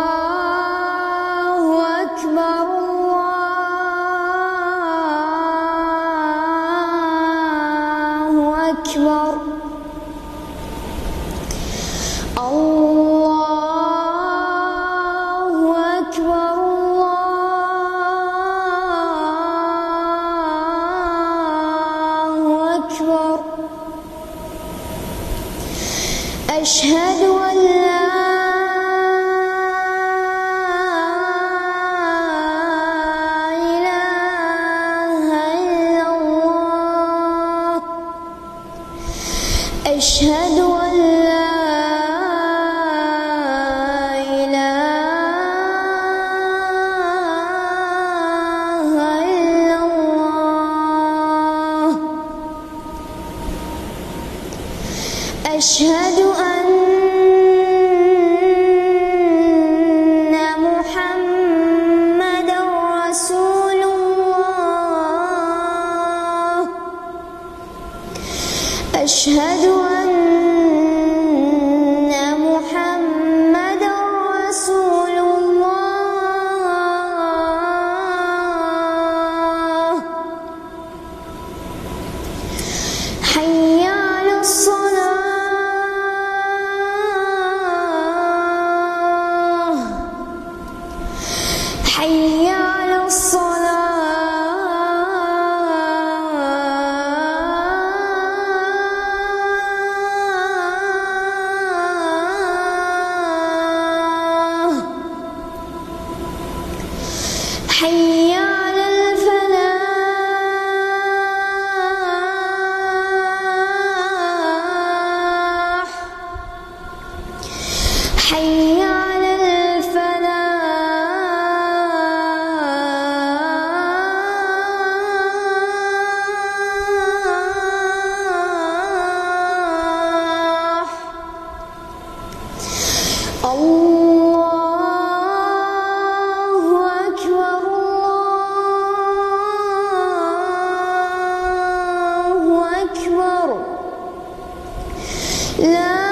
الله أكبر الله أكبر الله أكبر الله أكبر أشهد أن لا إله إلا الله أشهد أن لا إله إلا الله أشهد أن محمدًا رسول الله أشهد أن محمدًا رسول الله حي على الصلاة حي على الصلاة حي على الفلاح حي على الفلاح الله أكبر الله أكبر لا